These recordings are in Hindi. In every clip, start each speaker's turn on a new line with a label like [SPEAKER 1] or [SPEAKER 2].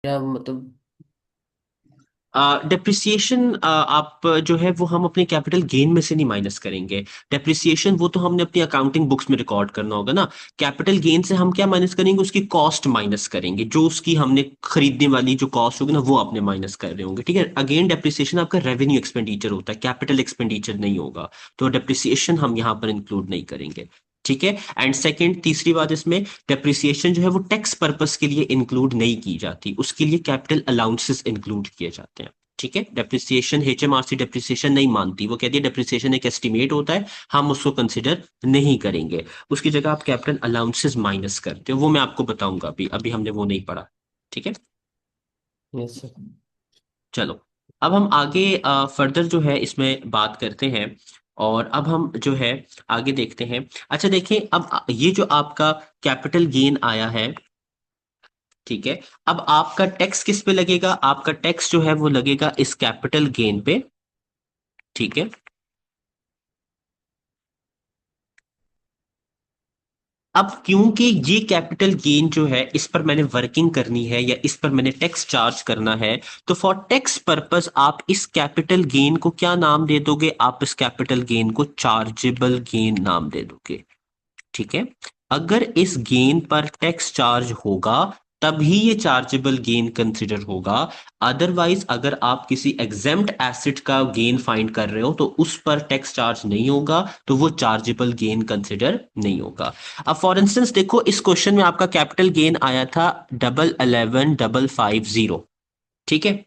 [SPEAKER 1] या मतलब।
[SPEAKER 2] डेप्रिसिएशन आप जो है वो हम अपने कैपिटल गेन में से नहीं माइनस करेंगे। डेप्रिसिएशन वो तो हमने अपनी अकाउंटिंग बुक्स में रिकॉर्ड करना होगा ना। कैपिटल गेन से हम क्या माइनस करेंगे, उसकी कॉस्ट माइनस करेंगे, जो उसकी हमने खरीदने वाली जो कॉस्ट होगी ना वो आपने माइनस कर रहे होंगे। ठीक है, अगेन डेप्रिसिएशन आपका रेवेन्यू एक्सपेंडिचर होता है, कैपिटल एक्सपेंडिचर नहीं होगा। तो डेप्रिसिएशन हम यहाँ पर इंक्लूड नहीं करेंगे। ठीक है। एंड सेकंड, तीसरी बात इसमें, डेप्रिसिएशन जो है वो टैक्स पर्पस के लिए इंक्लूड नहीं की जाती, उसके लिए कैपिटल अलाउंसेस इंक्लूड किए जाते हैं। ठीक है, डेप्रिसिएशन एचएमआरसी डेप्रिसिएशन नहीं मानती, वो कहती है डेप्रिसिएशन एक एस्टिमेट होता है, हम उसको कंसिडर नहीं करेंगे। उसकी जगह आप कैपिटल अलाउंसेस माइनस करते हो, वो मैं आपको बताऊंगा, अभी अभी हमने वो नहीं पढ़ा। ठीक है।
[SPEAKER 1] Yes sir.
[SPEAKER 2] चलो, अब हम आगे फर्दर जो है इसमें बात करते हैं। और अब हम जो है आगे देखते हैं। अच्छा देखिए, अब ये जो आपका कैपिटल गेन आया है, ठीक है, अब आपका टैक्स किस पे लगेगा? आपका टैक्स जो है वो लगेगा इस कैपिटल गेन पे। ठीक है। अब क्योंकि ये कैपिटल गेन जो है इस पर मैंने वर्किंग करनी है या इस पर मैंने टैक्स चार्ज करना है, तो फॉर टैक्स पर्पस आप इस कैपिटल गेन को क्या नाम दे दोगे? आप इस कैपिटल गेन को चार्जेबल गेन नाम दे दोगे। ठीक है। अगर इस गेन पर टैक्स चार्ज होगा तभी ये चार्जेबल गेन कंसिडर होगा। अदरवाइज अगर आप किसी एग्जेम्प्ट एसेट का गेन फाइंड कर रहे हो तो उस पर टैक्स चार्ज नहीं होगा, तो वो चार्जेबल गेन कंसिडर नहीं होगा। अब फॉर इंस्टेंस देखो, इस क्वेश्चन में आपका कैपिटल गेन आया था 11,150। ठीक है।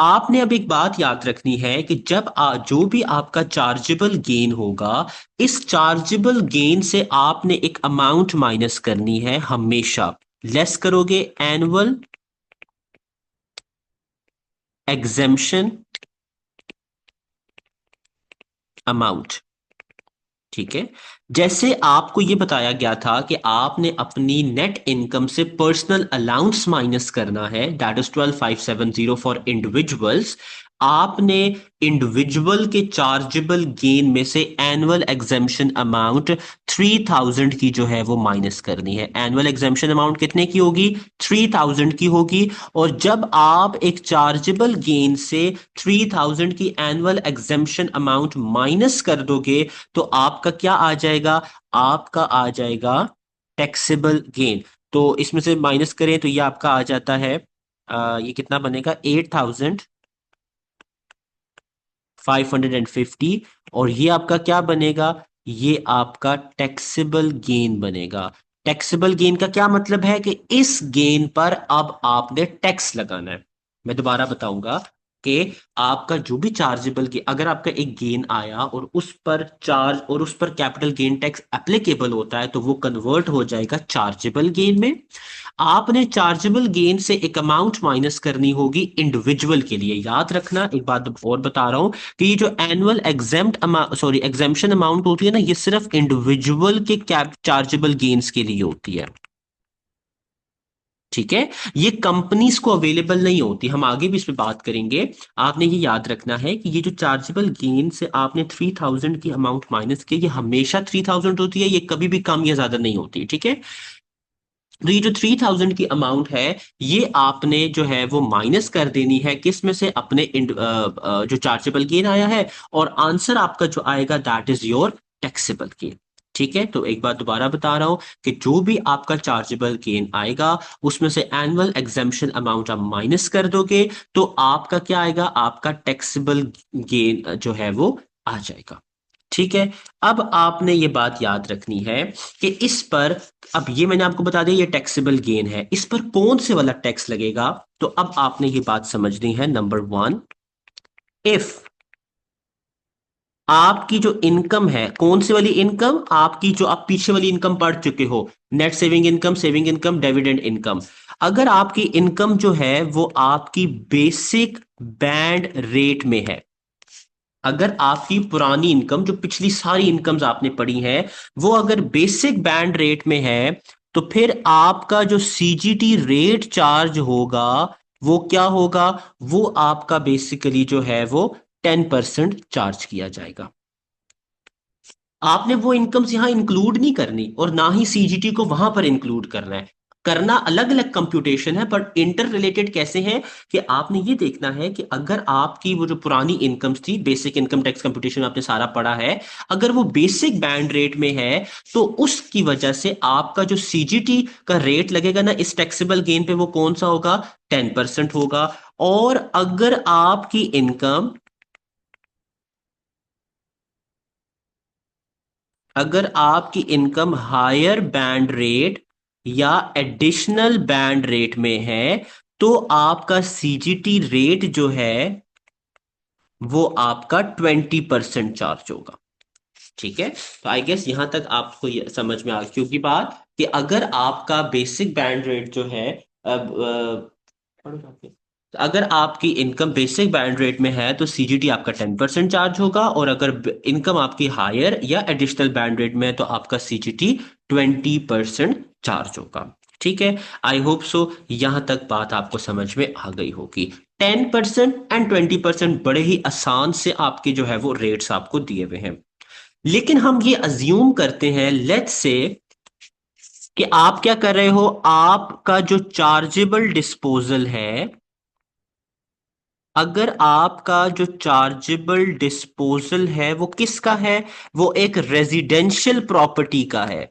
[SPEAKER 2] आपने अब एक बात याद रखनी है कि जब जो भी आपका चार्जेबल गेन होगा, इस चार्जेबल गेन से आपने एक अमाउंट माइनस करनी है हमेशा। लेस करोगे एनुअल एग्जेम्पशन अमाउंट। ठीक है। जैसे आपको ये बताया गया था कि आपने अपनी नेट इनकम से पर्सनल अलाउंस माइनस करना है, दैट इज 12,570 फॉर इंडिविजुअल्स। आपने इंडिविजुअल के चार्जेबल गेन में से एनुअल एग्जेम्पशन अमाउंट 3,000 की जो है वो माइनस करनी है। एनुअल एग्जेम्पशन अमाउंट कितने की होगी? 3,000 की होगी। और जब आप एक चार्जेबल गेन से 3,000 की एनुअल एग्जेम्पशन अमाउंट माइनस कर दोगे तो आपका क्या आ जाएगा? आपका आ जाएगा टैक्सेबल गेन। तो इसमें से माइनस करें तो ये आपका आ जाता है, ये कितना बनेगा? 8,550। और ये आपका क्या बनेगा? ये आपका टैक्सेबल गेन बनेगा। टैक्सेबल गेन का क्या मतलब है कि इस गेन पर अब आपने टैक्स लगाना है। मैं दोबारा बताऊंगा कि आपका जो भी चार्जेबल गेन, अगर आपका एक गेन आया और उस पर चार्ज और उस पर कैपिटल गेन टैक्स एप्लीकेबल होता है तो वो कन्वर्ट हो जाएगा चार्जेबल गेन में। आपने चार्जेबल गेन से एक अमाउंट माइनस करनी होगी इंडिविजुअल के लिए। याद रखना, एक बात और बता रहा हूं कि ये जो annual exempt amount, sorry exemption amount होती है ना, ये सिर्फ इंडिविजुअल के कैप चार्जेबल गेन्स के लिए होती है। ठीक है। ये कंपनीज को अवेलेबल नहीं होती, हम आगे भी इस पे बात करेंगे। आपने ये याद रखना है कि ये जो चार्जेबल गेन से आपने 3,000 की अमाउंट माइनस की, ये हमेशा 3,000 होती है, ये कभी भी कम या ज्यादा नहीं होती। ठीक है। तो ये जो 3,000 की अमाउंट है, ये आपने जो है वो माइनस कर देनी है किस में से? अपने जो चार्जेबल गेन आया है। और आंसर आपका जो आएगा that is your taxable gain. ठीक है। तो एक बात दोबारा बता रहा हूं कि जो भी आपका चार्जेबल गेन आएगा उसमें से एनुअल एग्जेम्पशन अमाउंट आप माइनस कर दोगे तो आपका क्या आएगा? आपका टैक्सेबल गेन जो है वो आ जाएगा। ठीक है। अब आपने ये बात याद रखनी है कि इस पर, अब ये मैंने आपको बता दिया ये टैक्सेबल गेन है, इस पर कौन से वाला टैक्स लगेगा? तो अब आपने ये बात समझनी है। नंबर वन, इफ आपकी जो इनकम है, कौन सी वाली इनकम? आपकी जो आप पीछे वाली इनकम पढ़ चुके हो, net saving income, dividend income. अगर आपकी इनकम जो है वो आपकी बेसिक बैंड रेट में है, अगर आपकी पुरानी इनकम, जो पिछली सारी इनकम्स आपने पढ़ी हैं, वो अगर बेसिक बैंड रेट में है, तो फिर आपका जो सीजीटी रेट चार्ज होगा वो क्या होगा? वो आपका बेसिकली जो है वो 10% चार्ज किया जाएगा। आपने वो इनकम्स यहां इंक्लूड नहीं करनी और ना ही सीजीटी को वहां पर इंक्लूड करना है। करना अलग अलग कंप्यूटेशन है, पर इंटर रिलेटेड कैसे हैं कि आपने ये देखना है कि अगर आपकी वो जो पुरानी इनकम्स थी, बेसिक इनकम टैक्स कंप्यूटेशन आपने सारा पढ़ा है, अगर वो बेसिक बैंड रेट में है तो उसकी वजह से आपका जो सीजीटी का रेट लगेगा ना इस टैक्सेबल गेन पे, वो कौन सा होगा, 10% होगा। और अगर आपकी इनकम हायर बैंड रेट या एडिशनल बैंड रेट में है तो आपका सीजीटी रेट जो है वो आपका 20% चार्ज होगा। ठीक है, तो आई गेस यहां तक आपको ये समझ में आ गई क्योंकि बात कि अगर आपका बेसिक बैंड रेट जो है, अब अगर आपकी इनकम बेसिक बैंड रेट में है तो सीजीटी आपका 10% चार्ज होगा, और अगर इनकम आपकी हायर या एडिशनल बैंड रेट में है तो आपका सीजीटी 20% चार्ज होगा। ठीक है, आई होप सो यहां तक बात आपको समझ में आ गई होगी। 10% एंड 20% बड़े ही आसान से आपके जो है वो रेट्स आपको दिए हुए हैं। लेकिन हम ये अज्यूम करते हैं, लेट्स से कि आप क्या कर रहे हो, आपका जो चार्जेबल डिस्पोजल है, अगर आपका जो चार्जेबल डिस्पोजल है वो किसका है, वो एक रेजिडेंशियल प्रॉपर्टी का है।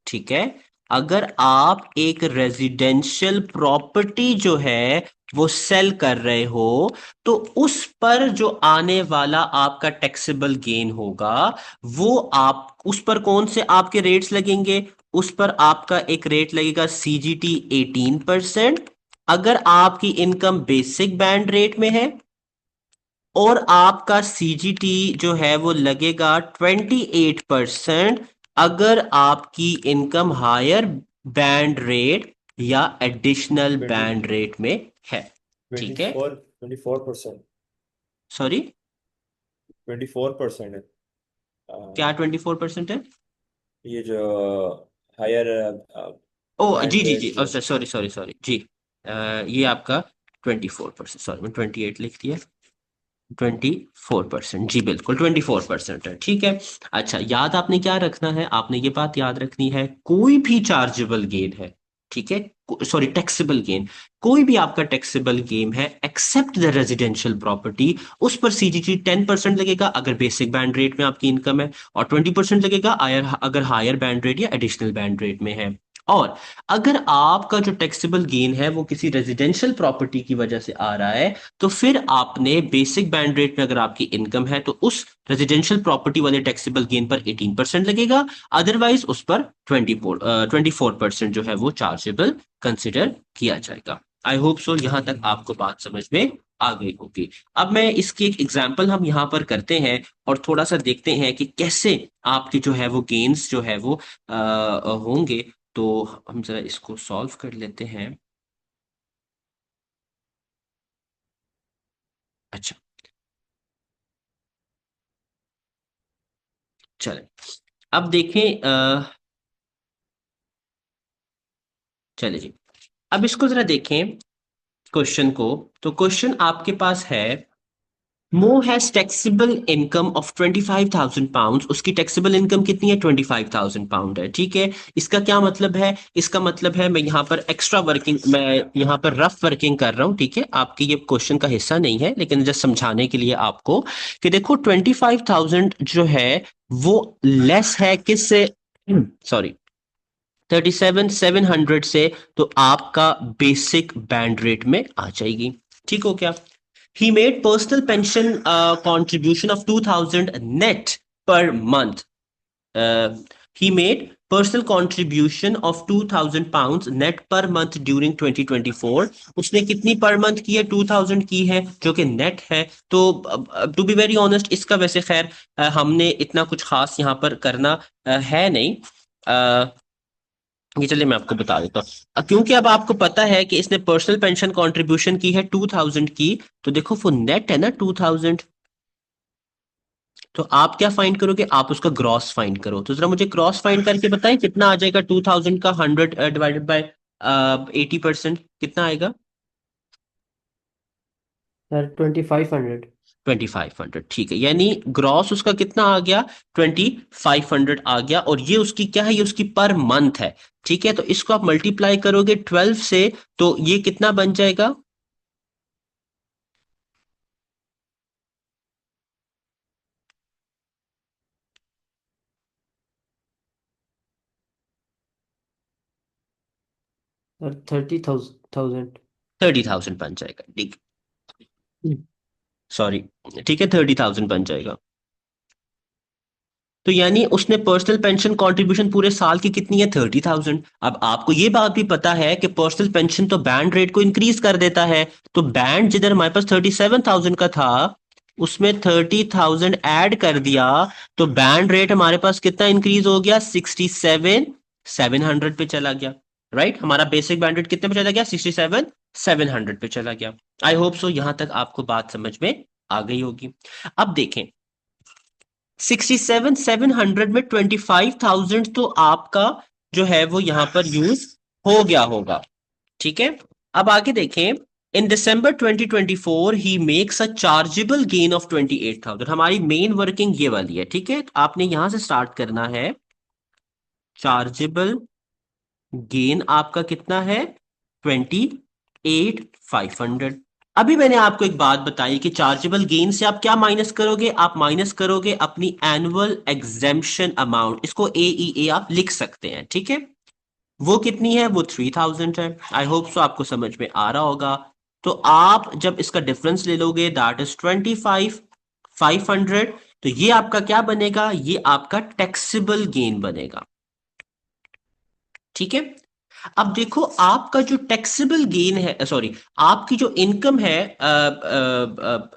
[SPEAKER 2] ठीक है, अगर आप एक रेजिडेंशियल प्रॉपर्टी जो है वो सेल कर रहे हो तो उस पर जो आने वाला आपका टैक्सेबल गेन होगा, वो आप उस पर कौन से आपके रेट्स लगेंगे, उस पर आपका एक रेट लगेगा सीजीटी 18%। अगर आपकी इनकम बेसिक बैंड रेट में है, और आपका सीजीटी जो है वो लगेगा 28% अगर आपकी इनकम हायर बैंड रेट या एडिशनल
[SPEAKER 3] 20
[SPEAKER 2] बैंड रेट में है। ठीक है,
[SPEAKER 3] 24%
[SPEAKER 2] सॉरी,
[SPEAKER 3] 24% है।
[SPEAKER 2] क्या 24% है?
[SPEAKER 3] ये जो हायर
[SPEAKER 2] ओ जी
[SPEAKER 3] बैंड
[SPEAKER 2] जी
[SPEAKER 3] रेट
[SPEAKER 2] जी,
[SPEAKER 3] जो।
[SPEAKER 2] अच्छा सॉरी सॉरी सॉरी जी, ये आपका 24%, सॉरी मैं 28 लिख दिया, 24%, जी बिल्कुल 24% है। ठीक है, अच्छा याद आपने क्या रखना है, आपने ये बात याद रखनी है, कोई भी चार्जेबल गेन है, ठीक है, सॉरी टैक्सेबल गेन, कोई भी आपका टैक्सेबल गेम है एक्सेप्ट द रेजिडेंशियल प्रॉपर्टी, उस पर सीजीटी 10% लगेगा अगर बेसिक बैंड रेट में आपकी इनकम है, और 20% लगेगा अगर हायर बैंड रेट या एडिशनल बैंड रेट में है। और अगर आपका जो टैक्सेबल गेन है वो किसी रेजिडेंशियल प्रॉपर्टी की वजह से आ रहा है, तो फिर आपने बेसिक बैंड रेट में अगर आपकी इनकम है तो उस रेजिडेंशियल प्रॉपर्टी वाले टैक्सेबल गेन पर 18% लगेगा, अदरवाइज उस पर 24% जो है वो चार्जेबल कंसिडर किया जाएगा। आई होप सो यहां तक आपको बात समझ में आ गई होगी। अब मैं इसकी एक एग्जांपल हम यहां पर करते हैं और थोड़ा सा देखते हैं कि कैसे आपके जो है वो गेन्स जो है वो होंगे। तो हम जरा इसको सॉल्व कर लेते हैं। अच्छा, चले अब देखें, चले जी, अब इसको जरा देखें क्वेश्चन को। तो क्वेश्चन आपके पास है, मो has taxable income of 25,000 pound, उसकी टैक्सेबल इनकम कितनी है, 25,000 पाउंड है। ठीक है, इसका क्या मतलब है, इसका मतलब है मैं यहाँ पर एक्स्ट्रा वर्किंग, मैं यहाँ पर रफ वर्किंग कर रहा हूँ। ठीक है, आपके ये क्वेश्चन का हिस्सा नहीं है लेकिन जस्ट समझाने के लिए आपको कि देखो 25,000 जो है वो लेस है किससे, सॉरी 37,700 से, तो आपका बेसिक बैंड रेट में आ जाएगी। ठीक हो क्या? He made personal pension contribution of 2,000 net per month. Uh, he made personal contribution of 2,000 pounds net per month during 2024. उसने कितनी पर मंथ की है, 2,000 की है जो कि नेट है। तो टू बी वेरी ऑनेस्ट इसका वैसे खैर हमने इतना कुछ खास यहाँ पर करना है नहीं। ये चलिए मैं आपको बता देता हूँ। क्योंकि अब आपको पता है कि इसने पर्सनल पेंशन कंट्रीब्यूशन की है 2,000 की, तो देखो वो नेट है ना 2,000, तो आप क्या फाइंड करोगे, आप उसका ग्रॉस फाइंड करो। तो जरा मुझे ग्रॉस फाइंड करके बताएं कितना आ जाएगा 2,000 का 100 डिवाइडेड बाय 80%, कितना आएगा?
[SPEAKER 1] सर 2500।
[SPEAKER 2] 2500, ठीक है, यानी ग्रॉस उसका कितना आ गया, 2500 आ गया, और ये उसकी क्या है, ये उसकी पर मंथ है। ठीक है, तो इसको आप मल्टीप्लाई करोगे 12 से, तो ये कितना बन जाएगा,
[SPEAKER 1] सर 30,000।
[SPEAKER 2] 30,000 बन जाएगा, ठीक, सॉरी, ठीक है, 30,000 बन जाएगा। तो यानी उसने पर्सनल पेंशन कंट्रीब्यूशन पूरे साल की कितनी है, 30,000। अब आपको ये बात भी पता है कि पर्सनल पेंशन तो बैंड रेट को इंक्रीज कर देता है, तो बैंड जिधर हमारे पास 37,000 का था, उसमें 30,000 ऐड कर दिया, तो बैंड रेट हमारे पास कितना इंक्रीज हो गया, 67,700 पे चला गया। राइट, हमारा बेसिक बैंड रेट कितने पे चला गया, 67,700 पे चला गया। आई होप सो यहां तक आपको बात समझ में आ गई होगी। अब देखें, 67,700 में 25,000 तो आपका जो है वो यहां पर यूज हो गया होगा। ठीक है, अब आगे देखें, इन दिसंबर 2024 he makes a chargeable gain of 28,000। हमारी मेन वर्किंग ये वाली है। ठीक है, तो आपने यहां से स्टार्ट करना है, चार्जेबल गेन आपका कितना है, 28,500। अभी मैंने आपको एक बात बताई कि चार्जेबल गेन से आप क्या माइनस करोगे, आप माइनस करोगे अपनी एनुअल एग्जेम्पशन अमाउंट, इसको AEA आप लिख सकते हैं। ठीक है, वो कितनी है, वो 3,000 है। आई होप सो आपको समझ में आ रहा होगा। तो आप जब इसका डिफरेंस ले लोगे, दैट इज 25,500, तो ये आपका क्या बनेगा, ये आपका टैक्सेबल गेन बनेगा। ठीक है, अब देखो आपका जो टैक्सेबल गेन है, सॉरी, आपकी जो इनकम है,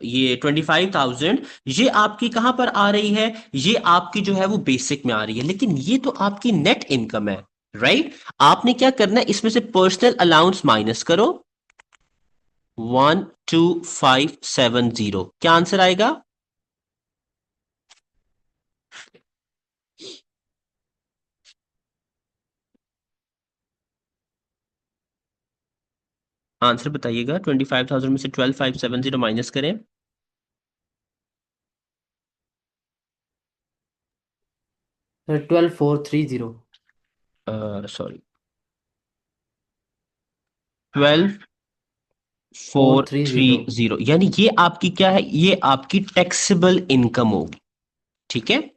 [SPEAKER 2] ये 25,000, ये आपकी कहां पर आ रही है, ये आपकी जो है वो बेसिक में आ रही है, लेकिन ये तो आपकी नेट इनकम है। राइट, आपने क्या करना है, इसमें से पर्सनल अलाउंस माइनस करो, 12570, क्या आंसर आएगा, आंसर बताइएगा। 25,000 में से 12,570 माइनस करें,
[SPEAKER 1] sir 12,430।
[SPEAKER 2] Sorry, 12
[SPEAKER 1] four
[SPEAKER 2] four
[SPEAKER 1] three
[SPEAKER 2] three
[SPEAKER 1] zero
[SPEAKER 2] zero यानी ये आपकी क्या है, ये आपकी टैक्सेबल इनकम होगी। ठीक है,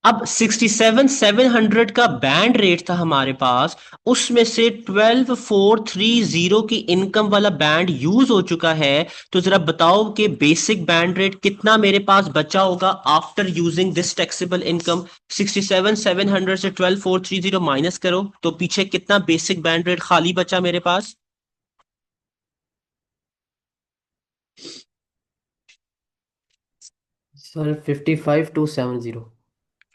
[SPEAKER 2] अब 67,700 का बैंड रेट था हमारे पास, उसमें से 12,430 की इनकम वाला बैंड यूज हो चुका है। तो जरा बताओ कि बेसिक बैंड रेट कितना मेरे पास बचा होगा after using this taxable income. 67,700 से 12,430 माइनस करो, तो पीछे कितना बेसिक बैंड रेट खाली बचा मेरे पास,
[SPEAKER 1] सर 55,270।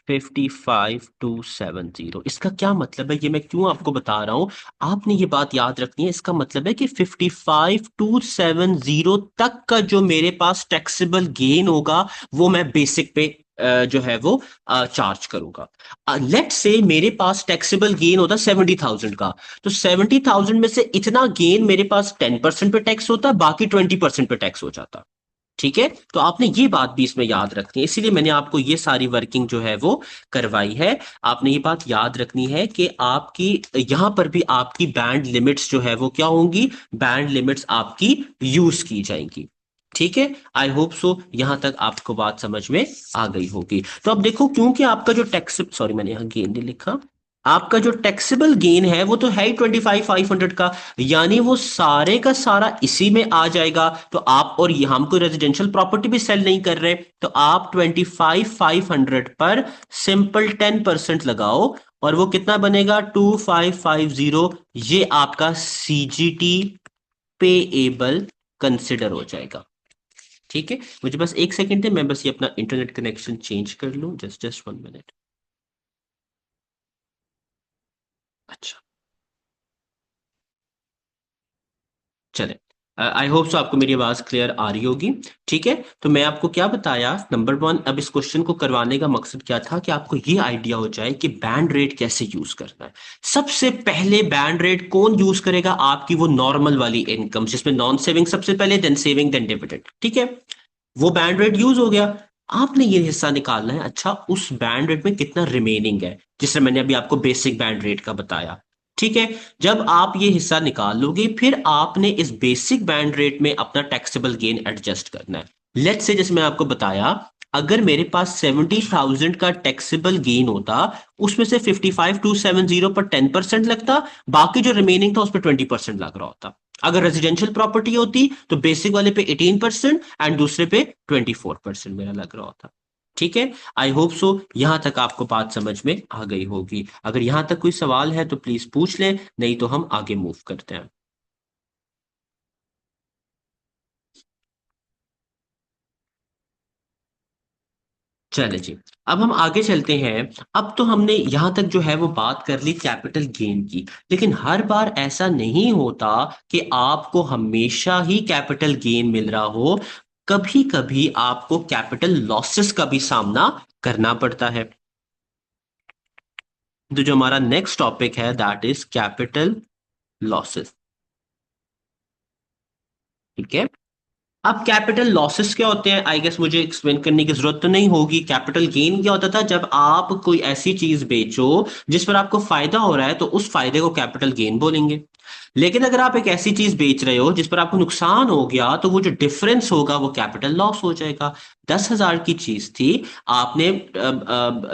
[SPEAKER 2] 55,270। इसका क्या मतलब है, ये मैं क्यों आपको बता रहा हूं, आपने ये बात याद रखनी है। इसका मतलब है कि 55,270 तक का जो मेरे पास टैक्सेबल गेन होगा, वो मैं बेसिक पे जो है वो चार्ज करूंगा। लेट से मेरे पास टैक्सेबल गेन होता 70,000 का, तो 70,000 में से इतना गेन मेरे पास 10% पे टैक्स होता, बाकी 20% पे टैक्स हो जाता। ठीक है, तो आपने ये बात भी इसमें याद रखनी है, इसीलिए मैंने आपको ये सारी वर्किंग जो है वो करवाई है। आपने ये बात याद रखनी है कि आपकी यहां पर भी आपकी बैंड लिमिट्स जो है वो क्या होंगी, बैंड लिमिट्स आपकी यूज की जाएंगी। ठीक है, आई होप सो यहां तक आपको बात समझ में आ गई होगी। तो अब देखो, क्योंकि आपका जो टैक्स, सॉरी मैंने यहां गेन नहीं लिखा, आपका जो टैक्सेबल गेन है वो तो है ही 25,500 का, यानी वो सारे का सारा इसी में आ जाएगा। तो आप, और ये हम कोई रेजिडेंशियल प्रॉपर्टी भी सेल नहीं कर रहे, तो आप 25,500 पर सिंपल 10% लगाओ, और वो कितना बनेगा, 2550। ये आपका CGT पेएबल कंसिडर हो जाएगा। ठीक है, मुझे बस एक सेकंड है, मैं बस ये अपना इंटरनेट कनेक्शन चेंज कर लूं, जस्ट जस्ट 1 मिनट। अच्छा, चले, आई होप सो आपको मेरी आवाज क्लियर आ रही होगी। ठीक है, तो मैं आपको क्या बताया, नंबर वन, अब इस क्वेश्चन को करवाने का मकसद क्या था कि आपको ये आइडिया हो जाए कि बैंड रेट कैसे यूज करना है। सबसे पहले बैंड रेट कौन यूज करेगा? आपकी वो नॉर्मल वाली इनकम जिसमें नॉन सेविंग सबसे पहले, देन सेविंग, देन डिविडेंड। ठीक है, वो बैंड रेट यूज हो गया। आपने ये हिस्सा निकालना है, अच्छा उस बैंड रेट में कितना रिमेनिंग है, जिससे मैंने अभी आपको बेसिक बैंड रेट का बताया। ठीक है, जब आप ये हिस्सा निकाल लोगे फिर आपने इस बेसिक बैंड रेट में अपना टैक्सेबल गेन एडजस्ट करना है। लेट्स से जैसे मैं आपको बताया, अगर मेरे पास 70,000 का टैक्सेबल गेन होता, उसमें से 55,270 पर 10% लगता, बाकी जो रिमेनिंग था उस पर 20% लग रहा होता। अगर रेजिडेंशियल प्रॉपर्टी होती तो बेसिक वाले पे 18% एंड दूसरे पे 24% मेरा लग रहा होता। ठीक है, आई होप सो यहां तक आपको बात समझ में आ गई होगी। अगर यहां तक कोई सवाल है तो प्लीज पूछ लें, नहीं तो हम आगे मूव करते हैं। चले जी, अब हम आगे चलते हैं। अब तो हमने यहां तक जो है वो बात कर ली कैपिटल गेन की, लेकिन हर बार ऐसा नहीं होता कि आपको हमेशा ही कैपिटल गेन मिल रहा हो। कभी कभी आपको कैपिटल लॉसेस का भी सामना करना पड़ता है। तो जो हमारा नेक्स्ट टॉपिक है दैट इज कैपिटल लॉसेस। ठीक है, अब कैपिटल लॉसेस क्या होते हैं, आई गेस मुझे एक्सप्लेन करने की जरूरत तो नहीं होगी। कैपिटल गेन क्या होता था, जब आप कोई ऐसी चीज बेचो जिस पर आपको फायदा हो रहा है तो उस फायदे को कैपिटल गेन बोलेंगे। लेकिन अगर आप एक ऐसी चीज बेच रहे हो जिस पर आपको नुकसान हो गया तो वो जो डिफरेंस होगा वो कैपिटल लॉस हो जाएगा। 10,000 की चीज थी, आपने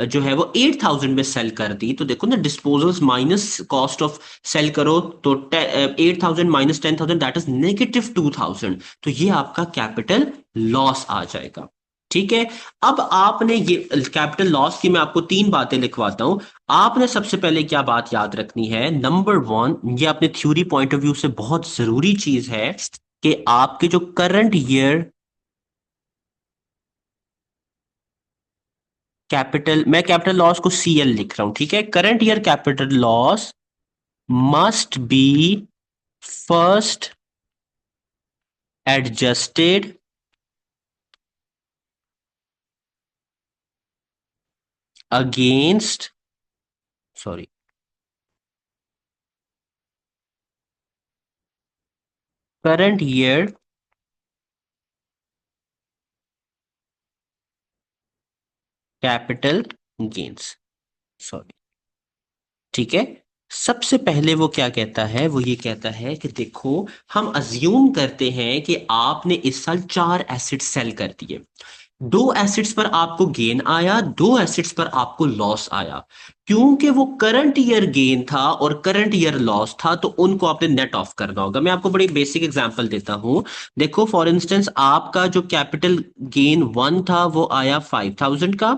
[SPEAKER 2] जो है वो 8,000 में सेल कर दी, तो देखो ना, disposals minus cost of sale करो तो 8,000 माइनस 10,000 दैट इज -2,000। तो ये आपका कैपिटल लॉस आ जाएगा। ठीक है, अब आपने ये कैपिटल लॉस की मैं आपको तीन बातें लिखवाता हूं। आपने सबसे पहले क्या बात याद रखनी है, नंबर वन, ये अपने थ्योरी पॉइंट ऑफ व्यू से बहुत जरूरी चीज है कि आपके जो करंट ईयर कैपिटल, मैं कैपिटल लॉस को सीएल लिख रहा हूं, ठीक है, current year capital loss must be first adjusted against, sorry, current year capital gains, sorry. ठीक है, सबसे पहले वो क्या कहता है, वो ये कहता है कि देखो, हम अज्यूम करते हैं कि आपने इस साल 4 एसेट सेल कर दिए। 2 एसेट्स पर आपको गेन आया, 2 एसेट्स पर आपको लॉस आया। क्योंकि वो करंट ईयर गेन था और करंट ईयर लॉस था तो उनको आपने नेट ऑफ करना होगा। मैं आपको बड़ी बेसिक एग्जांपल देता हूं। देखो फॉर इंस्टेंस, आपका जो कैपिटल गेन 1 था वो आया 5,000 का,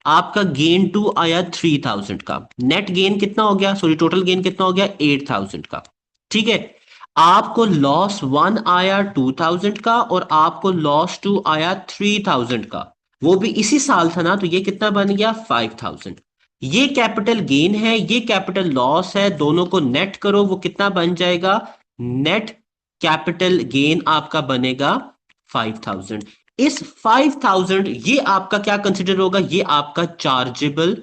[SPEAKER 2] आपका गेन 2 आया 3,000 का, नेट गेन कितना हो गया, सॉरी टोटल गेन कितना हो गया 8,000 का। ठीक है, आपको लॉस 1 आया 2,000 का और आपको लॉस 2 आया 3,000 का, वो भी इसी साल था ना, तो ये कितना बन गया 5,000। ये कैपिटल गेन है, ये कैपिटल लॉस है, दोनों को नेट करो वो कितना बन जाएगा, नेट कैपिटल गेन आपका बनेगा 5,000। इस 5,000 ये आपका क्या कंसिडर होगा, ये आपका चार्जेबल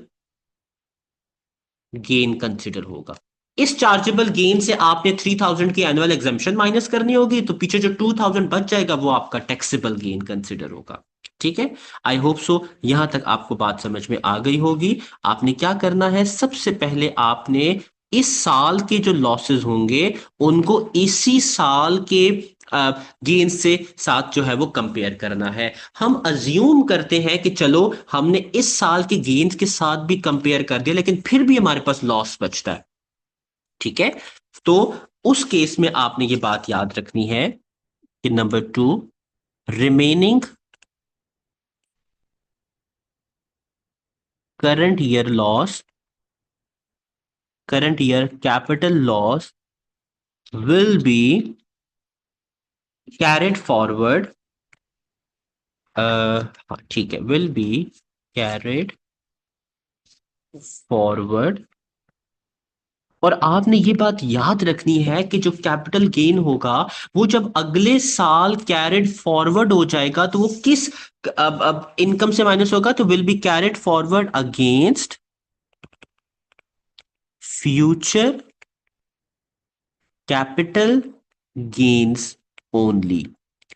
[SPEAKER 2] गेन कंसिडर होगा। इस चार्जेबल गेन से आपने 3,000 की एनुअल एग्जाम्पशन माइनस करनी होगी, तो पीछे जो 2,000 बच जाएगा वो आपका टैक्सेबल गेन कंसिडर होगा। ठीक है, आई होप सो यहां तक आपको बात समझ में आ गई होगी। आपने क्या करना है, सबसे पहले आपने इस साल के जो लॉसेस होंगे उनको इसी साल के गेन से साथ जो है वो कंपेयर करना है। हम अज्यूम करते हैं कि चलो हमने इस साल के गेन्स के साथ भी कंपेयर कर दिया लेकिन फिर भी हमारे पास लॉस बचता है। ठीक है, तो उस केस में आपने ये बात याद रखनी है कि number two, remaining current year loss, current year capital loss will be carried forward, ठीक है, विल बी कैरिड फॉरवर्ड और आपने ये बात याद रखनी है कि जो कैपिटल गेन होगा वो जब अगले साल कैरिड फॉरवर्ड हो जाएगा तो वो किस अब इनकम से माइनस होगा, तो will be carried forward against future capital gains only.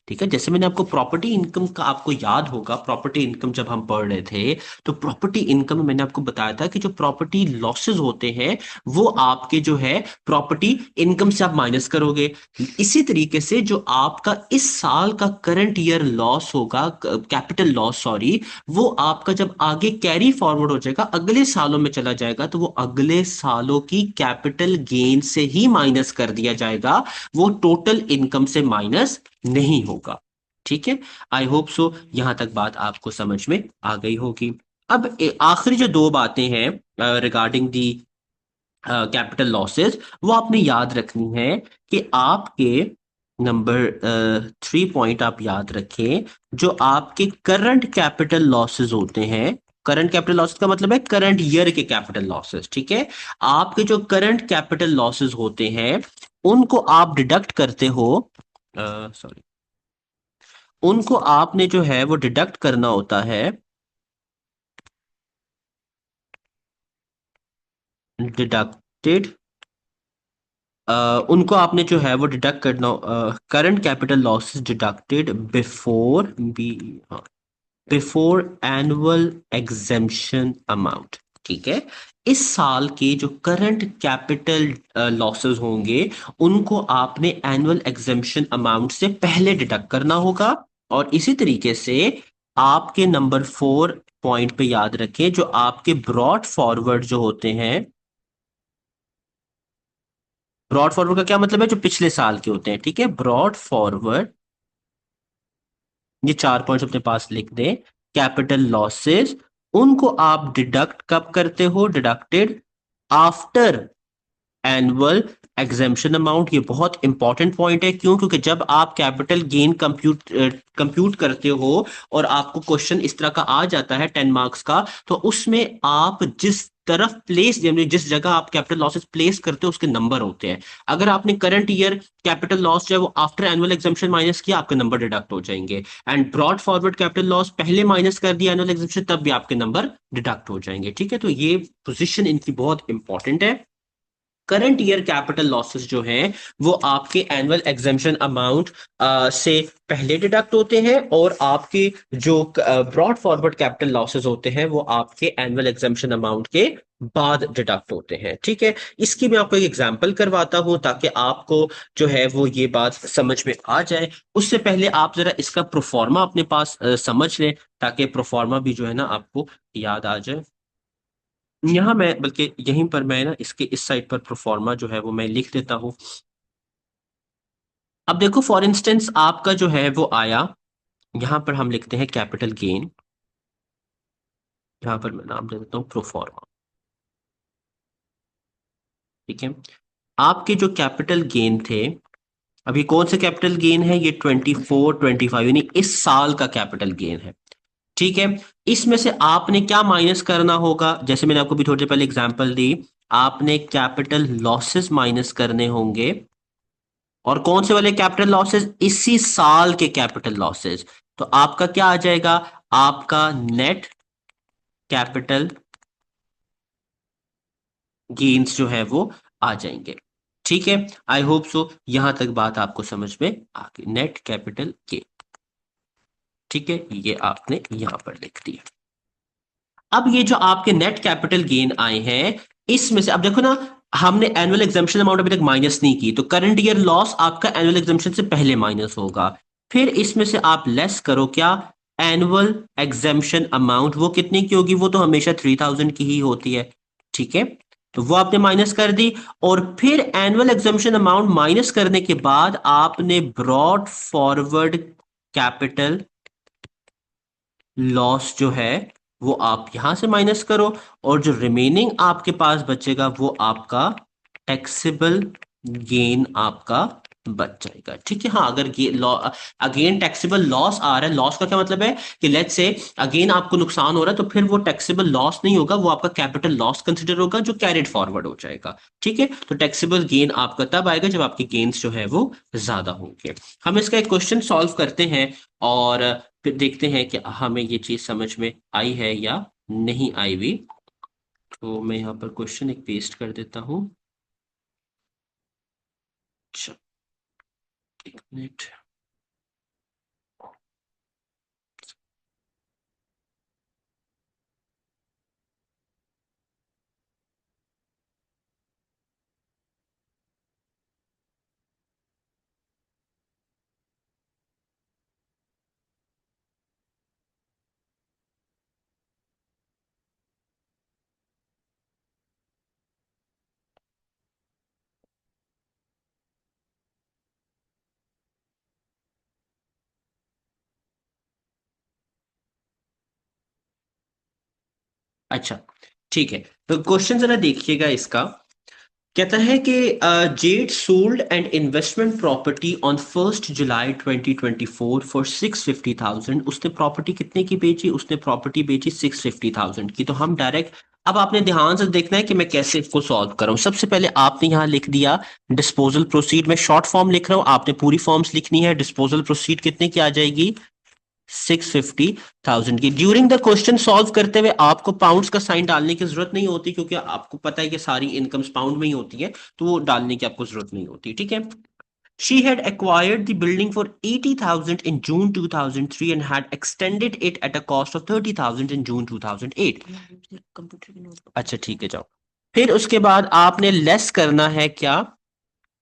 [SPEAKER 2] ठीक है, जैसे मैंने आपको प्रॉपर्टी इनकम का, आपको याद होगा प्रॉपर्टी इनकम जब हम पढ़ रहे थे, तो प्रॉपर्टी इनकम में मैंने आपको बताया था कि जो प्रॉपर्टी लॉसेस होते हैं वो आपके जो है प्रॉपर्टी इनकम से आप माइनस करोगे। इसी तरीके से जो आपका इस साल का करंट ईयर लॉस होगा, कैपिटल लॉस सॉरी, वो आपका जब आगे कैरी फॉरवर्ड हो जाएगा, अगले सालों में चला जाएगा, तो वो अगले सालों की कैपिटल गेन से ही माइनस कर दिया जाएगा, वो टोटल इनकम से माइनस नहीं होगा। ठीक है, आई होप सो यहां तक बात आपको समझ में आ गई होगी। अब आखिरी जो दो बातें हैं रिगार्डिंग दी कैपिटल लॉसेस, वो आपने याद रखनी है कि आपके नंबर 3 पॉइंट आप याद रखें, जो आपके करंट कैपिटल लॉसेस होते हैं। करंट कैपिटल लॉसेस का मतलब है करंट ईयर के कैपिटल लॉसेस। ठीक है, आपके जो करंट कैपिटल लॉसेस होते हैं उनको आप डिडक्ट करते हो, सॉरी, उनको आपने जो है वो डिडक्ट करना होता है, डिडक्टेड, उनको आपने जो है वो डिडक्ट करना, current capital losses deducted before B before annual exemption amount. ठीक है, इस साल के जो करंट कैपिटल लॉसेस होंगे उनको आपने एनुअल एग्जेम्पशन अमाउंट से पहले डिडक्ट करना होगा। और इसी तरीके से आपके नंबर 4 पॉइंट पे याद रखें, जो आपके ब्रॉड फॉरवर्ड जो होते हैं, ब्रॉड फॉरवर्ड का क्या मतलब है, जो पिछले साल के होते हैं। ठीक है, ब्रॉड फॉरवर्ड, ये 4 पॉइंट्स अपने पास लिख दें, कैपिटल लॉसेस, उनको आप डिडक्ट कब करते हो, deducted after annual exemption amount. ये बहुत इंपॉर्टेंट पॉइंट है, क्यों? क्योंकि जब आप कैपिटल गेन कंप्यूट करते हो और आपको क्वेश्चन इस तरह का आ जाता है 10 मार्क्स का, तो उसमें आप जिस तरफ प्लेस, यानी जिस जगह आप कैपिटल लॉसेस प्लेस करते हो उसके नंबर होते हैं। अगर आपने करंट ईयर कैपिटल लॉस जो है वो आफ्टर एनुअल एग्जेम्पशन माइनस किया, आपके नंबर डिडक्ट हो जाएंगे। And brought forward capital loss पहले माइनस कर दिया एनुअल एग्जेम्पशन, तब भी आपके नंबर डिडक्ट हो जाएंगे। ठीक है, तो ये पोजीशन इनकी बहुत इंपॉर्टेंट है। करंट ईयर कैपिटल लॉसेस जो हैं वो आपके एनुअल एग्जेम्पशन अमाउंट से पहले डिडक्ट होते हैं, और आपके जो ब्रॉड फॉरवर्ड कैपिटल लॉसेस होते हैं वो आपके एनुअल एग्जेम्पशन अमाउंट के बाद डिडक्ट होते हैं। ठीक है, इसकी मैं आपको एक एग्जांपल करवाता हूं ताकि आपको जो है वो ये बात समझ में आ जाए। उससे पहले आप जरा इसका प्रोफॉर्मा अपने पास समझ लें, ताकि प्रोफॉर्मा भी जो है ना आपको याद आ जाए। यहां मैं, बल्कि यहीं पर मैं ना इसके इस साइड पर प्रोफॉर्मा जो है वो मैं लिख देता हूं। अब देखो, फॉर इंस्टेंस आपका जो है वो आया, यहां पर हम लिखते हैं कैपिटल गेन, यहां पर मैं नाम दे देता हूं प्रोफॉर्मा। ठीक है, आपके जो कैपिटल गेन थे, अभी कौन से कैपिटल गेन है, ये 24-25 यानी इस साल का कैपिटल गेन है। ठीक है, इसमें से आपने क्या माइनस करना होगा, जैसे मैंने आपको भी थोड़ी देर पहले एग्जांपल दी, आपने कैपिटल लॉसेस माइनस करने होंगे। और कौन से वाले कैपिटल लॉसेस, इसी साल के कैपिटल लॉसेस। तो आपका क्या आ जाएगा, आपका नेट कैपिटल गेन्स जो है वो आ जाएंगे। ठीक है, आई होप सो यहां तक बात आपको समझ में आ गई, नेट कैपिटल गेन। ठीक है, ये आपने यहां पर लिख दिया। अब ये जो आपके नेट कैपिटल गेन आए हैं, इसमें से अब देखो ना, हमने एनुअल एग्जेम्पशन अमाउंट अभी तक माइनस नहीं की, तो करंट ईयर लॉस आपका एनुअल एग्जेम्पशन से पहले माइनस होगा। फिर इसमें से आप लेस करो क्या, एनुअल एग्जेम्पशन अमाउंट, वो कितने की होगी, वो तो हमेशा 3000 की ही होती है। ठीक है, तो वो आपने माइनस कर दी, और फिर एनुअल एग्जेम्पशन अमाउंट माइनस करने के बाद आपने ब्रॉड फॉरवर्ड कैपिटल लॉस जो है वो आप यहां से माइनस करो, और जो रिमेनिंग आपके पास बचेगा वो आपका टैक्सेबल गेन आपका बच जाएगा। ठीक है, हाँ, अगर ये अगेन टैक्सेबल लॉस आ रहा है, लॉस का क्या मतलब है कि लेट्स से अगेन आपको नुकसान हो रहा है, तो फिर वो टैक्सेबल लॉस नहीं होगा, वो आपका कैपिटल लॉस कंसिडर होगा जो कैरिड फॉरवर्ड हो जाएगा। ठीक है, तो टैक्सेबल गेन आपका तब आएगा जब आपके गेन्स जो है वो ज्यादा होंगे। हम इसका एक क्वेश्चन सॉल्व करते हैं और फिर देखते हैं कि हमें ये चीज समझ में आई है या नहीं आई हुई। तो मैं यहाँ पर क्वेश्चन एक पेस्ट कर देता हूँ। अच्छा, एक मिनट। अच्छा, ठीक है, तो क्वेश्चन जरा देखिएगा इसका। कहता है कि Z sold and investment property on 1 July 2024 for 650,000। उसने प्रॉपर्टी कितने की बेची? उसने प्रॉपर्टी बेची 650,000 की। तो हम डायरेक्ट, अब आपने ध्यान से देखना है कि मैं कैसे इसको सॉल्व कर रहा हूं। सबसे पहले आपने यहां लिख दिया डिस्पोजल प्रोसीड। मैं शॉर्ट फॉर्म लिख रहा हूं, आपने पूरी फॉर्म्स लिखनी है। डिस्पोजल प्रोसीड कितने की आ जाएगी? 650,000 की। ड्यूरिंग द क्वेश्चन सॉल्व करते हुए आपको पाउंड्स का साइन डालने की जरूरत नहीं होती, क्योंकि आपको पता है कि सारी इनकम्स पाउंड में ही होती है, तो वो डालने की आपको जरूरत नहीं होती। ठीक है। She had acquired the building for 80,000 in June 2003 and had extended it at a cost of 30,000 in June 2008। अच्छा, ठीक है, जाओ। फिर उसके बाद आपने लेस करना है क्या?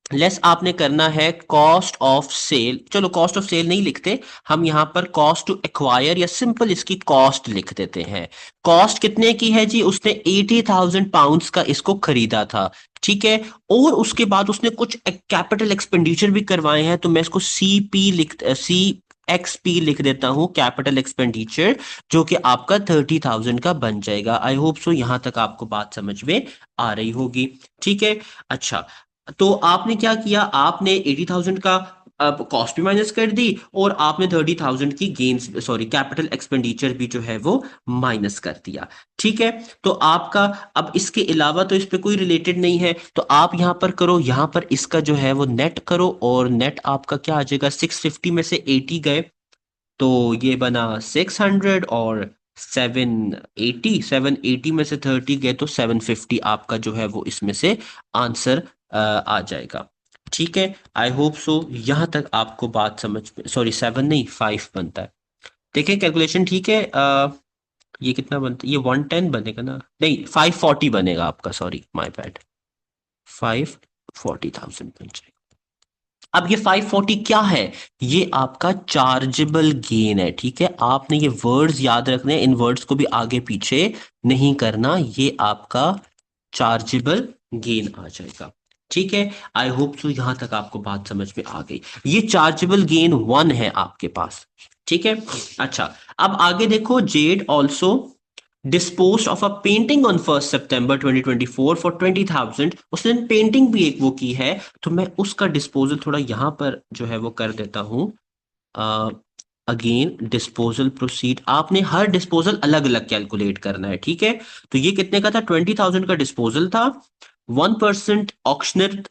[SPEAKER 2] लेस आपने करना है कॉस्ट ऑफ सेल। चलो, कॉस्ट ऑफ सेल नहीं लिखते हम, यहां पर कॉस्ट टू एक्वायर या सिंपल इसकी कॉस्ट लिख देते हैं। कॉस्ट कितने की है जी? उसने 80,000 पाउंड्स का इसको खरीदा था। ठीक है, और उसके बाद उसने कुछ कैपिटल एक्सपेंडिचर भी करवाए हैं, तो मैं इसको CXP लिख देता हूं, कैपिटल एक्सपेंडिचर, जो कि आपका 30,000 का बन जाएगा। आई होप सो यहां तक आपको बात समझ में आ रही होगी। ठीक है। अच्छा, तो आपने क्या किया? आपने 80,000 का कॉस्ट भी माइनस कर दी, और आपने 30,000 की गेन्स, सॉरी, कैपिटल एक्सपेंडिचर भी जो है वो माइनस कर दिया। ठीक है, तो आपका अब इसके अलावा तो इस पे कोई रिलेटेड नहीं है, तो आप यहां पर करो, यहां पर इसका जो है वो नेट करो, और नेट आपका क्या आ जाएगा? 650 में से 80 गए, तो ये बना 600, और 780 में से 30 गए तो 750 आपका जो है वो इसमें से आंसर आ जाएगा। ठीक है, आई होप सो यहां तक आपको बात समझ में, सॉरी 7 नहीं 5 बनता है। देखिए कैलकुलेशन ठीक है। ये कितना बनता है? ये 110 बनेगा ना? नहीं, 540 बनेगा आपका, सॉरी माय बैड। 540,000 बन जाएगा। अब ये 540 क्या है? ये आपका चार्जेबल गेन है। ठीक है, आपने ये वर्ड्स याद रखने हैं, इन वर्ड्स को भी आगे पीछे नहीं करना। ये आपका चार्जेबल गेन आ जाएगा। ठीक है, आई होप सो यहां तक आपको बात समझ में आ गई। ये चार्जेबल गेन 1 है आपके पास। ठीक है। अच्छा, अब आगे देखो, Z also disposed of a painting on 1 September 2024 for 20,000। उसने पेंटिंग भी एक वो की है, तो मैं उसका डिस्पोजल थोड़ा यहां पर जो है वो कर देता हूं। अगेन डिस्पोजल प्रोसीड, आपने हर डिस्पोजल अलग अलग कैलकुलेट करना है। ठीक है, तो ये कितने का था? 20,000 का डिस्पोजल था। 1% ऑक्शनर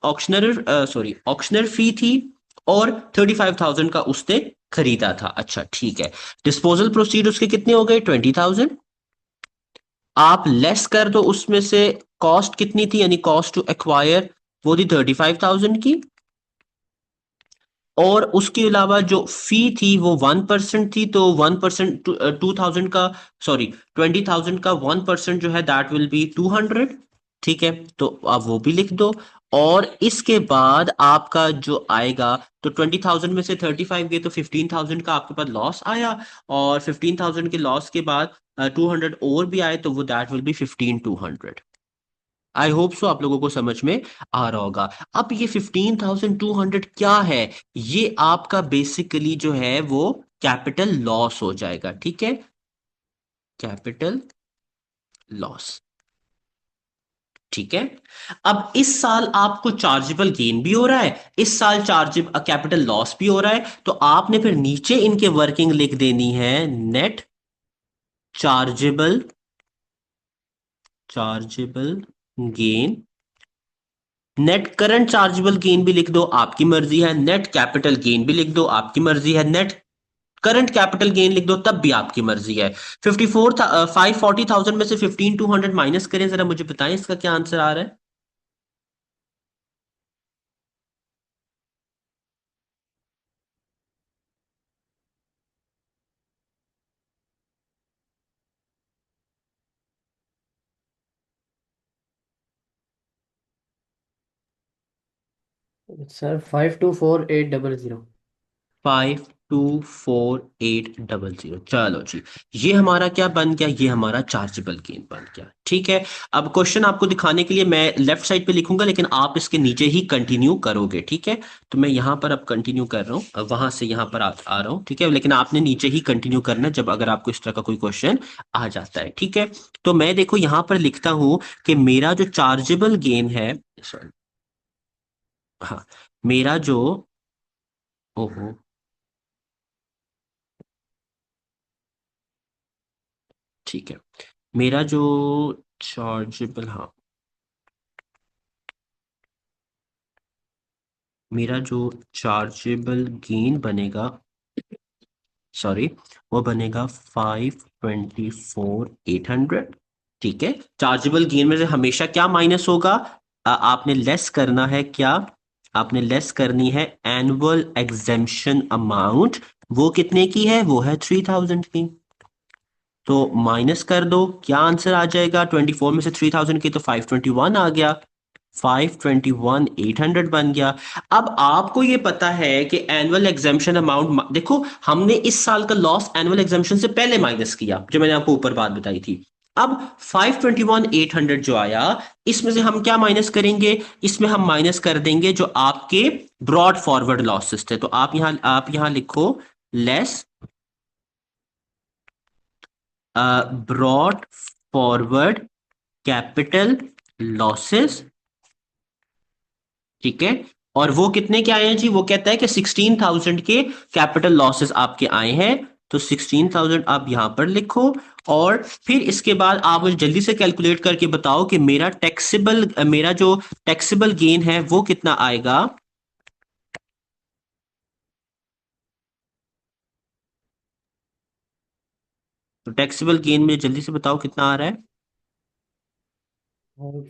[SPEAKER 2] फी थी, और 35,000 का उसने खरीदा था। अच्छा, ठीक है, डिस्पोजल प्रोसीड उसके कितने हो गए? 20,000। आप लेस कर दो उसमें से, कॉस्ट कितनी थी, यानी कॉस्ट टू एक्वायर, वो थी 35,000 की, और उसके अलावा जो फी थी वो 1% थी, तो 1%, 2,000 का, सॉरी 20,000 का 1% जो है दैट विल बी 200। ठीक है, तो आप वो भी लिख दो। और इसके बाद आपका जो आएगा, तो 20,000 में से 35 गए तो 15,000 का आपके पास लॉस आया, और 15,000 के लॉस के बाद 200 और भी आए, तो वो that will be 15,200। I hope so आप लोगों को समझ में आ रहा होगा। अब ये 15,200 क्या है? ये आपका बेसिकली जो है वो कैपिटल लॉस हो जाएगा। ठीक है, कैपिटल लॉस। ठीक है। अब इस साल आपको चार्जेबल गेन भी हो रहा है, इस साल चार्जेबल कैपिटल लॉस भी हो रहा है, तो आपने फिर नीचे इनके वर्किंग लिख देनी है, net chargeable chargeable gain. Net current chargeable gain भी लिख दो, आपकी मर्जी है। नेट कैपिटल गेन भी लिख दो, आपकी मर्जी है। नेट करंट कैपिटल गेन लिख दो, तब भी आपकी मर्जी है। 540,000 में से 15,200 माइनस करें, जरा मुझे बताएं इसका क्या आंसर आ रहा है।
[SPEAKER 1] सर 524800।
[SPEAKER 2] 524800, चलो जी। ये हमारा क्या बन गया, ये हमारा चार्जेबल गेन बन गया। ठीक है। अब क्वेश्चन आपको दिखाने के लिए मैं लेफ्ट साइड पे लिखूंगा, लेकिन आप इसके नीचे ही कंटिन्यू करोगे। ठीक है। तो मैं यहां पर अब कंटिन्यू कर रहा हूं, अब वहां से यहां पर आ रहा हूं। ठीक है, लेकिन आपने नीचे ही कंटिन्यू करना है जब अगर आपको इस तरह का कोई क्वेश्चन आ जाता है। ठीक है। तो मैं देखो यहां पर लिखता हूं कि मेरा जो चार्जेबल गेन है, सॉरी, हाँ, मेरा जो, ओहो, ठीक है, मेरा जो चार्जेबल, हाँ, मेरा जो चार्जेबल गेन बनेगा, सॉरी, वो बनेगा 524,800। ठीक है। चार्जेबल गेन में से हमेशा क्या माइनस होगा, आपने लेस करना है क्या, आपने लेस करनी है एनुअल एग्जेम्पशन अमाउंट। वो कितने की है, वो है 3,000 की। तो माइनस कर दो, क्या आंसर आ जाएगा, 24 में से 3,000 की तो 521 आ गया। 521,800 बन गया। अब आपको ये पता है कि एनुअल एग्जाम्पशन अमाउंट, देखो हमने इस साल का लॉस एनुअल एग्जाम्पशन से पहले माइनस किया, जो मैंने आपको ऊपर बात बताई थी। अब 521,800 जो आया, इसमें से हम क्या माइनस करेंगे, इसमें हम माइनस कर देंगे जो आपके ब्रॉड फॉरवर्ड लॉसेस थे। तो आप यहां लिखो, less brought forward capital losses. ठीक है। और वो कितने के आए हैं जी, वो कहता है कि 16,000 के कैपिटल लॉसेस आपके आए हैं। तो 16,000 आप यहां पर लिखो, और फिर इसके बाद आप मुझे जल्दी से कैलकुलेट करके बताओ कि मेरा जो टैक्सेबल गेन है वो कितना आएगा। तो टैक्सेबल गेन में जल्दी से बताओ कितना आ रहा है।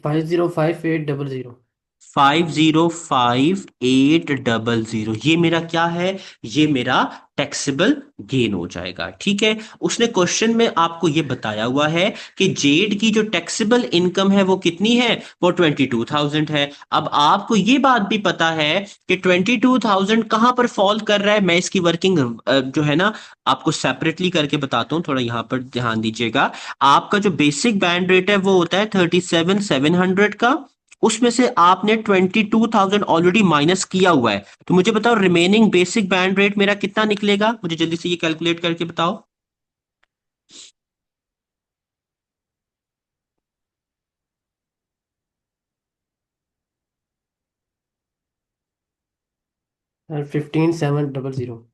[SPEAKER 1] 505800।
[SPEAKER 2] 505800, ये मेरा क्या है, ये मेरा टैक्सेबल गेन हो जाएगा। ठीक है। उसने क्वेश्चन में आपको ये बताया हुआ है कि जेड की जो टैक्सेबल इनकम है वो कितनी है, वो 22,000 है। अब आपको ये बात भी पता है कि 22,000 कहां पर फॉल कर रहा है। मैं इसकी वर्किंग जो है ना, आपको सेपरेटली करके बताता हूं, थोड़ा यहां पर ध्यान दीजिएगा। आपका जो बेसिक बैंड रेट है वो होता है 37,700 का, उसमें से आपने 22,000 ऑलरेडी माइनस किया हुआ है। तो मुझे बताओ रिमेनिंग बेसिक बैंड रेट मेरा कितना निकलेगा, मुझे जल्दी से ये कैलकुलेट करके बताओ।
[SPEAKER 1] सर 15700।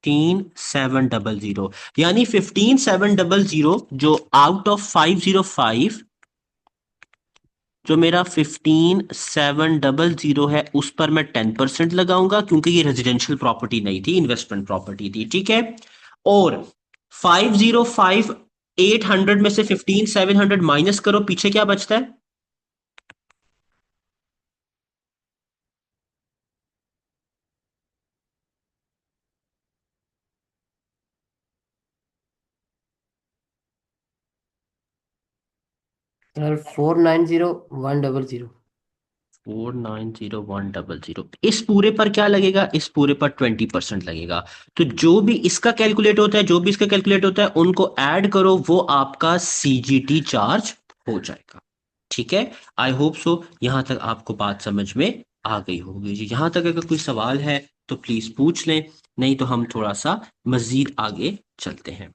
[SPEAKER 2] 15,700, यानी 15,700 जो आउट ऑफ 505, जो मेरा 15,700 है उस पर मैं 10% लगाऊंगा, क्योंकि ये रेजिडेंशियल प्रॉपर्टी नहीं थी, इन्वेस्टमेंट प्रॉपर्टी थी। ठीक है। और 505,800 में से 15,700 माइनस करो, पीछे क्या बचता है।
[SPEAKER 1] सर 490100।
[SPEAKER 2] 490100, इस पूरे पर क्या लगेगा, इस पूरे पर 20% लगेगा। तो जो भी इसका कैलकुलेट होता है, जो भी इसका कैलकुलेट होता है, उनको ऐड करो, वो आपका सीजीटी चार्ज हो जाएगा। ठीक है। आई होप सो यहां तक आपको बात समझ में आ गई होगी जी। यहां तक अगर कोई सवाल है तो प्लीज पूछ लें, नहीं तो हम थोड़ा सा मजीद आगे चलते हैं।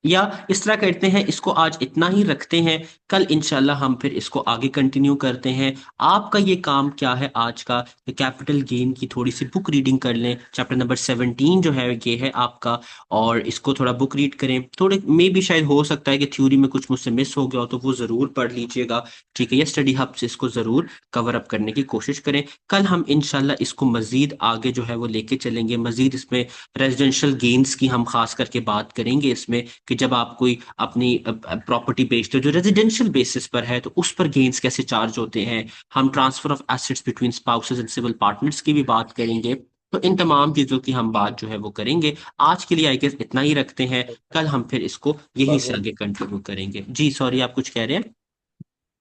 [SPEAKER 2] या इस तरह करते हैं, इसको आज इतना ही रखते हैं, कल इंशाल्लाह हम फिर इसको आगे कंटिन्यू करते हैं। आपका ये काम क्या है आज का, कैपिटल गेन की थोड़ी सी बुक रीडिंग कर लें। चैप्टर नंबर 17 जो है ये है आपका, और इसको थोड़ा बुक रीड करें। थोड़े मे भी शायद हो सकता है कि थ्योरी में कुछ मुझसे मिस हो गया हो, तो वो ज़रूर पढ़ लीजिएगा, ठीक है। या स्टडी हब से इसको ज़रूर कवर अप करने की कोशिश करें। कल हम इंशाल्लाह इसको मज़ीद आगे जो है वो लेके चलेंगे, मज़ीद इसमें रेजिडेंशियल गेन्स की हम खास करके बात करेंगे इसमें, कि जब आप कोई अपनी प्रॉपर्टी बेचते हो जो रेजिडेंशियल बेसिस पर है, तो उस पर गेन्स कैसे चार्ज होते हैं। हम transfer of assets between spouses and civil partners की भी बात करेंगे। तो इन तमाम चीजों की हम बात जो है वो करेंगे। आज के लिए आई गेस इतना ही रखते हैं, कल हम फिर इसको यहीं से
[SPEAKER 3] बाबू,
[SPEAKER 2] आगे कंटिन्यू करेंगे। जी सॉरी, आप कुछ कह रहे हैं?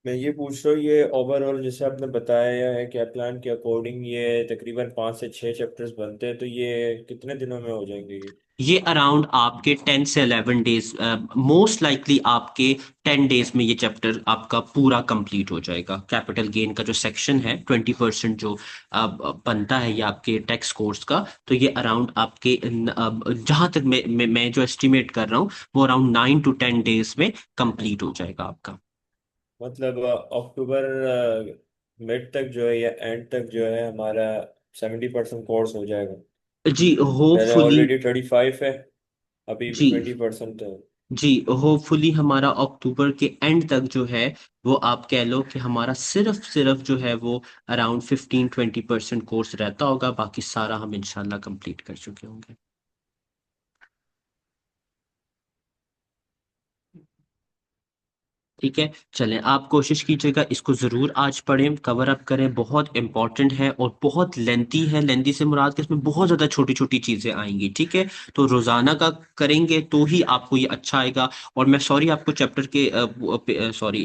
[SPEAKER 3] मैं ये पूछ रहा हूँ, ये ओवरऑल जैसे आपने बताया है क्या प्लान के अकॉर्डिंग ये तकरीबन 5 से 6 चैप्टर्स बनते हैं, तो ये कितने दिनों में हो जाएंगे ये?
[SPEAKER 2] ये अराउंड आपके 10 से 11 डेज, मोस्ट लाइकली आपके 10 डेज में ये चैप्टर आपका पूरा कंप्लीट हो जाएगा। कैपिटल गेन का जो सेक्शन है 20% जो बनता है ये आपके टैक्स कोर्स का, तो ये अराउंड आपके जहां तक मैं जो एस्टिमेट कर रहा हूँ, वो अराउंड 9 to 10 डेज में कंप्लीट हो जाएगा आपका।
[SPEAKER 3] मतलब अक्टूबर मिड तक जो है या एंड तक जो है हमारा 70% कोर्स हो जाएगा।
[SPEAKER 2] जी
[SPEAKER 3] पहले
[SPEAKER 2] होपफुली।
[SPEAKER 3] ऑलरेडी 35 है, अभी
[SPEAKER 2] जी
[SPEAKER 3] 20% है।
[SPEAKER 2] जी होपफुली हमारा अक्टूबर के एंड तक जो है वो आप कह लो कि हमारा सिर्फ सिर्फ जो है वो अराउंड 15-20% कोर्स रहता होगा, बाकी सारा हम इंशाल्लाह कंप्लीट कर चुके होंगे। ठीक है, चलें, आप कोशिश कीजिएगा इसको जरूर आज पढ़ें, कवर अप करें, बहुत इंपॉर्टेंट है और बहुत लेंथी है। लेंथी से मुराद कि इसमें बहुत ज्यादा छोटी छोटी चीजें आएंगी, ठीक है। तो रोजाना का करेंगे तो ही आपको ये अच्छा आएगा। और मैं सॉरी आपको चैप्टर के सॉरी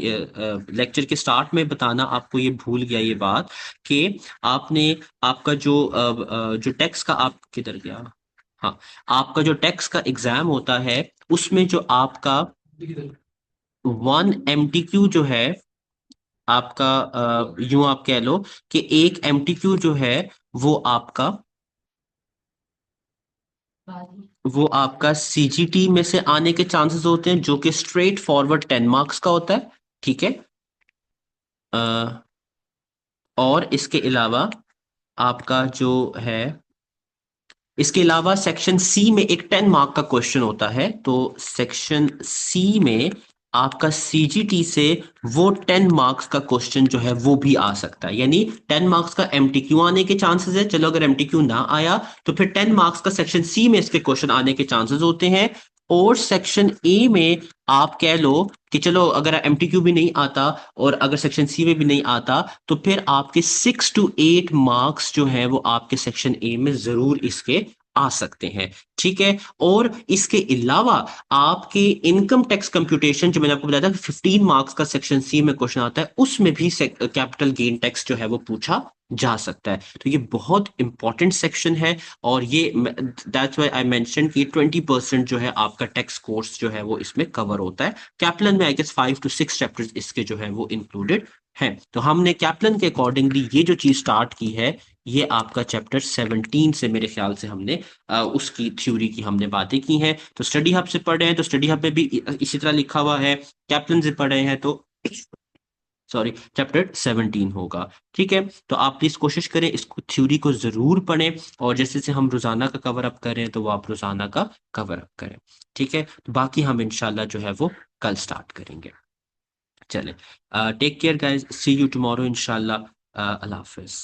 [SPEAKER 2] लेक्चर के स्टार्ट में बताना आपको ये भूल गया ये बात, कि आपने आपका जो टैक्स का, आप किधर गया, हाँ, आपका जो टैक्स का एग्जाम होता है उसमें जो आपका 1 MTQ जो है आपका, यूं आप कह लो कि एक MTQ जो है वो आपका वो आपका CGT में से आने के चांसेस होते हैं, जो कि स्ट्रेट फॉरवर्ड 10 मार्क्स का होता है, ठीक है। अ, और इसके अलावा आपका जो है, इसके अलावा सेक्शन सी में एक 10 मार्क का क्वेश्चन होता है, तो सेक्शन सी में आपका CGT से वो 10 मार्क्स का क्वेश्चन जो है वो भी आ सकता है। यानी 10 मार्क्स का MTQ आने के चांसेस है, चलो अगर MTQ ना आया तो फिर 10 मार्क्स का सेक्शन सी में इसके क्वेश्चन आने के चांसेस होते हैं। और सेक्शन ए में आप कह लो कि चलो अगर MTQ भी नहीं आता और अगर सेक्शन सी में भी नहीं आता, तो फिर आपके 6 to 8 मार्क्स जो है वो आपके सेक्शन ए में जरूर इसके आ सकते हैं, ठीक है। और इसके अलावा आपके इनकम टैक्स कंप्यूटेशन, जो मैंने आपको बताया था 15 मार्क्स का सेक्शन सी में क्वेश्चन आता है, उसमें भी कैपिटल गेन टैक्स जो है वो पूछा जा सकता है। तो ये बहुत इंपॉर्टेंट सेक्शन है, और ये दैट्स व्हाई आई मेंशन कि 20% जो है आपका टैक्स कोर्स जो है वो इसमें कवर होता है। कैप्लन में आई गेस 5 to 6 चैप्टर्स इसके जो है वो इंक्लूडेड हैं। तो हमने कैप्लन के अकॉर्डिंगली ये जो चीज स्टार्ट की है, ये आपका चैप्टर 17 से मेरे ख्याल से हमने उसकी थ्योरी की हमने बातें की हैं। तो स्टडी हब से पढ़ रहे हैं तो स्टडी हब में भी इसी तरह लिखा हुआ है। कैप्लन से पढ़ रहे हैं तो सॉरी चैप्टर 17 होगा, ठीक है। तो आप प्लीज कोशिश करें इसको, थ्योरी को जरूर पढ़ें, और जैसे जैसे हम रोजाना का कवर अप करें तो वो आप रोजाना का कवर अप करें, ठीक है। तो बाकी हम इंशाल्लाह जो है वो कल स्टार्ट करेंगे। चले, take care guys, see you tomorrow इंशाल्लाह, अल्लाह हाफिज।